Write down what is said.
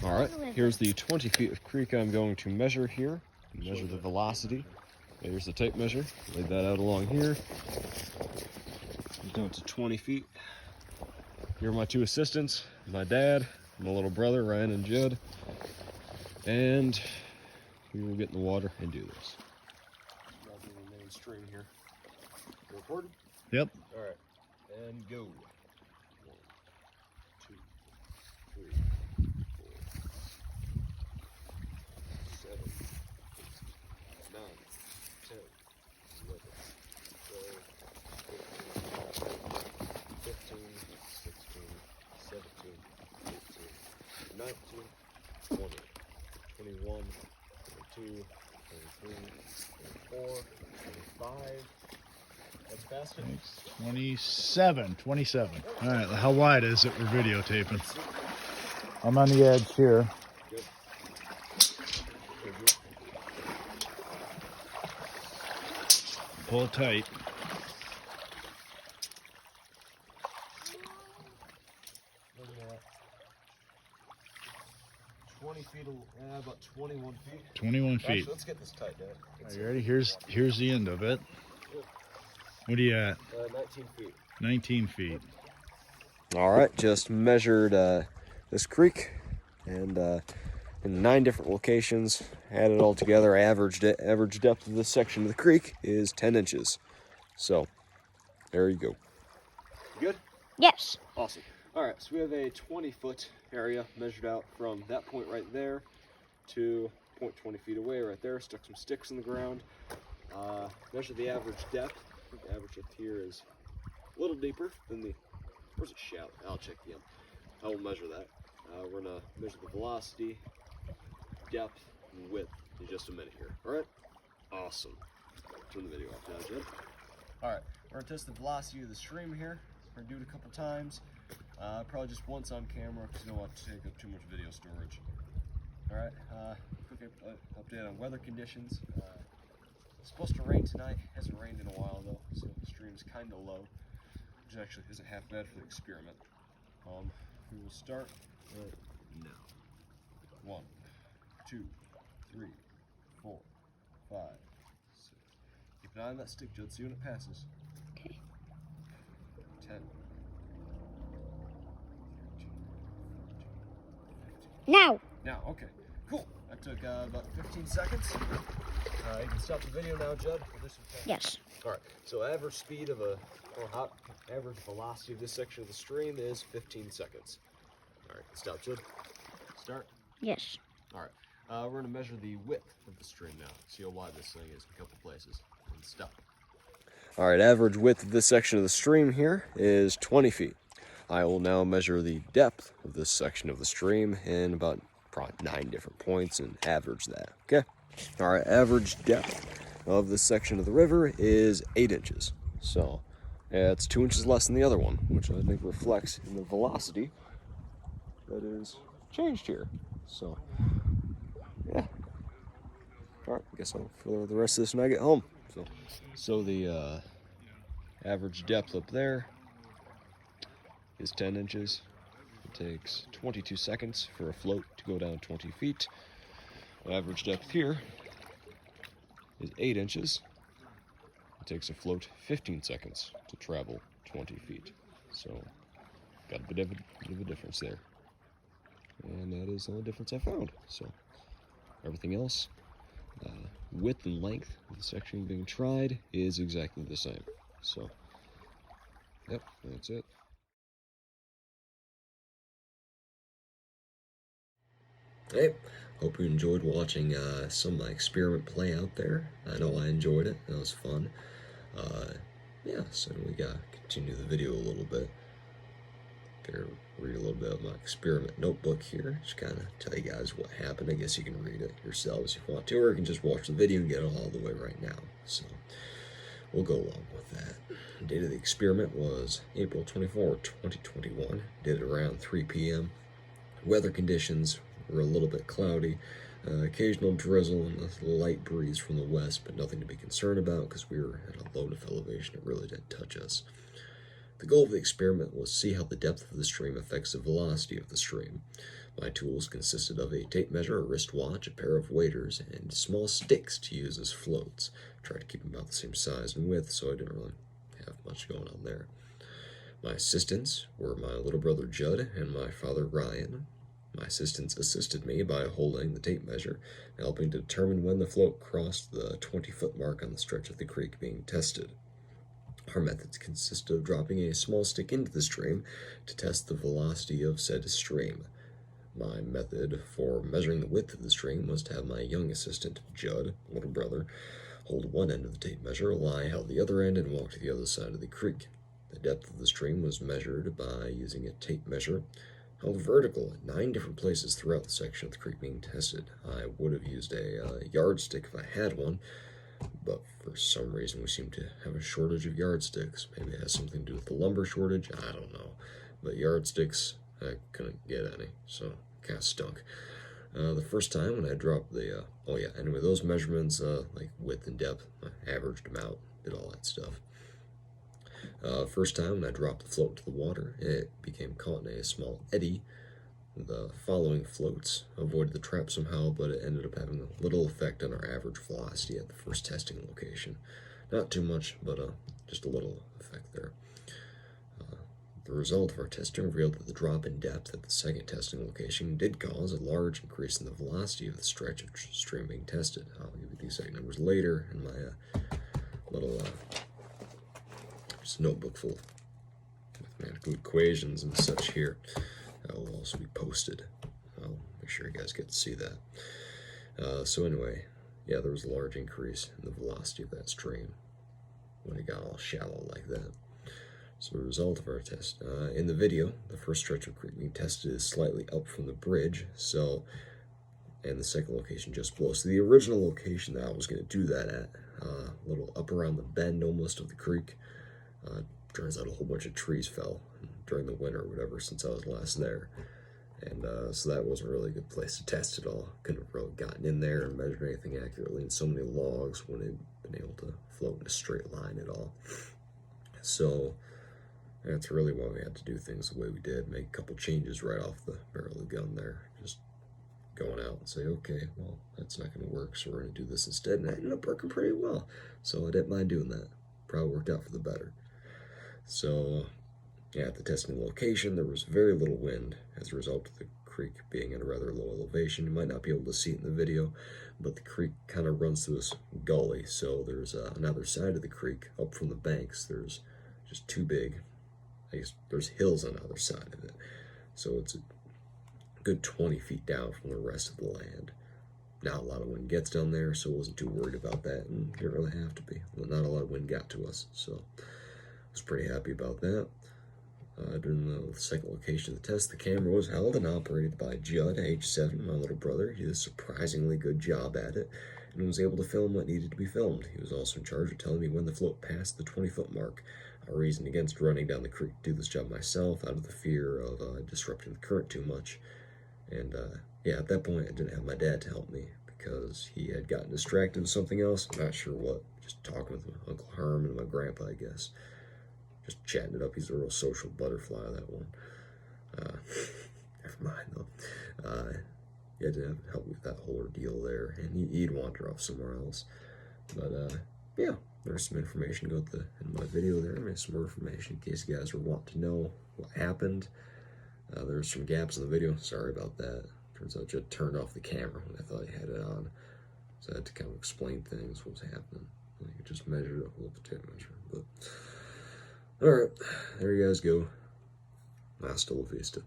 All right, here's the 20 feet of creek I'm going to measure here. Measure the velocity. Here's the tape measure. Lay that out along here. Down to 20 feet. Here are my two assistants, my dad, my little brother, Ryan and Judd. And we will get in the water and do this. I'll do the main stream here. You recording? Yep. All right, and go. 1, 2, 3, 4, 7, 9, 10, 11, 12, 15, 16, 17, 18, 19, 20, 21, 22, 23, 24, 25. That's faster. 27. All right, how wide is it? We're videotaping. I'm on the edge here. Good. Pull it tight. Look at that. 20 feet, about 21 feet. 21 feet. Actually, let's get this tight, Dad. Are you ready? Here's the end of it. What are you at? 19 feet. 19 feet. All right, just measured this creek and in 9 different locations. Added it all together, averaged it. Average depth of this section of the creek is 10 inches. So, there you go. You good? Yes. Awesome. All right, so we have a 20-foot area measured out from that point right there to point 20 feet away right there. Stuck some sticks in the ground. Measured the average depth. I think the average depth here is a little deeper than the, where's it shout? I'll check the end. I will measure that. We're gonna measure the velocity, depth, and width in just a minute here. All right? Awesome. Turn the video off now, Jed. All right, we're gonna test the velocity of the stream here. We're gonna do it a couple times. Probably just once on camera because you don't want to take up too much video storage. All right, quick update on weather conditions. It's supposed to rain tonight. Hasn't rained in a while though, so the stream's kind of low, which actually isn't half bad for the experiment. We will start right now. 1, 2, 3, 4, 5, 6. Keep an eye on that stick, Judd. See when it passes. Okay. 10. 13, 14, 15. Now. Now, okay, cool. That took about 15 seconds. You can stop the video now, Judd. We'll do some testing. Yes. All right. So average speed of average velocity of this section of the stream is 15 seconds. All right. Stop, Judd. Start. Yes. All right. We're gonna measure the width of the stream now. See how wide this thing is in a couple places. And stop. All right. Average width of this section of the stream here is 20 feet. I will now measure the depth of this section of the stream in about probably 9 different points and average that. Okay. All right, average depth of this section of the river is 8 inches. So it's 2 inches less than the other one, which I think reflects in the velocity that is changed here. So, yeah. All right, I guess I'll fill the rest of this when I get home. So the average depth up there is 10 inches. It takes 22 seconds for a float to go down 20 feet. Average depth here is 8 inches. It takes a float 15 seconds to travel 20 feet. So, got a bit of a difference there. And that is the only difference I found. So, everything else, width and length of the section being tried is exactly the same. So, yep, that's it. Hey, hope you enjoyed watching some of my experiment play out there. I know I enjoyed it. That was fun. Yeah, so we gotta continue the video a little bit. Gonna read a little bit of my experiment notebook here. Just kind of tell you guys what happened. I guess you can read it yourselves if you want to, or you can just watch the video and get it all the way right now. So we'll go along with that. The date of the experiment was April 24, 2021. Did it around 3 p.m. Weather conditions were a little bit cloudy, occasional drizzle and a light breeze from the west, but nothing to be concerned about because we were at a low enough elevation it really didn't touch us. The goal of the experiment was to see how the depth of the stream affects the velocity of the stream. My tools consisted of a tape measure, a wristwatch, a pair of waders, and small sticks to use as floats. Tried to keep them about the same size and width, so I didn't really have much going on there. My assistants were my little brother Judd and my father Ryan. My assistants assisted me by holding the tape measure, helping to determine when the float crossed the 20-foot mark on the stretch of the creek being tested. Our methods consist of dropping a small stick into the stream to test the velocity of said stream. My method for measuring the width of the stream was to have my young assistant, Judd, little brother, hold one end of the tape measure while I held the other end and walked to the other side of the creek. The depth of the stream was measured by using a tape measure held vertical at 9 different places throughout the section of the creek being tested. I would have used a yardstick if I had one, but for some reason we seem to have a shortage of yardsticks. Maybe it has something to do with the lumber shortage, I don't know. But yardsticks, I couldn't get any, so kind of stunk. The first time when I dropped the, anyway, those measurements, like width and depth, I averaged them out, did all that stuff. First time when I dropped the float to the water, it became caught in a small eddy. The following floats avoided the trap somehow, but it ended up having a little effect on our average velocity at the first testing location. Not too much, but just a little effect there. The result of our testing revealed that the drop in depth at the second testing location did cause a large increase in the velocity of the stretch of stream being tested. I'll give you the exact numbers later in my little just notebook full of mathematical equations and such here. That will also be posted. I'll make sure you guys get to see that. So anyway, yeah, there was a large increase in the velocity of that stream when it got all shallow like that. So the result of our test, in the video, the first stretch of creek being tested is slightly up from the bridge, and the second location just below. So the original location that I was going to do that at, a little up around the bend almost of the creek, turns out a whole bunch of trees fell during the winter or whatever since I was last there. And so that wasn't really a good place to test it all. Couldn't have really gotten in there and measured anything accurately, and so many logs wouldn't have been able to float in a straight line at all. So that's really why we had to do things the way we did, make a couple changes right off the barrel of the gun there. Just going out and say, okay, well, that's not going to work, so we're going to do this instead. And it ended up working pretty well. So I didn't mind doing that. Probably worked out for the better. So, yeah, at the testing location, there was very little wind as a result of the creek being at a rather low elevation. You might not be able to see it in the video, but the creek kind of runs through this gully. So there's another side of the creek up from the banks. There's just too big. I guess there's hills on the other side of it. So it's a good 20 feet down from the rest of the land. Not a lot of wind gets down there, so I wasn't too worried about that, and didn't really have to be. Not a lot of wind got to us, so I was pretty happy about that. During the second location of the test, the camera was held and operated by Judd, age 7, my little brother. He did a surprisingly good job at it, and was able to film what needed to be filmed. He was also in charge of telling me when the float passed the 20-foot mark. I reasoned against running down the creek to do this job myself out of the fear of disrupting the current too much. And yeah, at that point I didn't have my dad to help me because he had gotten distracted with something else. I'm not sure what. Just talking with Uncle Herm and my grandpa, I guess. Just chatting it up. He's a real social butterfly, that one. Never mind, though. He had to help me with that whole ordeal there, and he'd wander off somewhere else. But yeah, there's some information in my video there. There's some more information in case you guys were wanting to know what happened. There's some gaps in the video. Sorry about that. Turns out Judd turned off the camera when I thought he had it on. So I had to kind of explain things, what was happening. I could just measure it with the tape measure. But alright, there you guys go. Hasta la vista.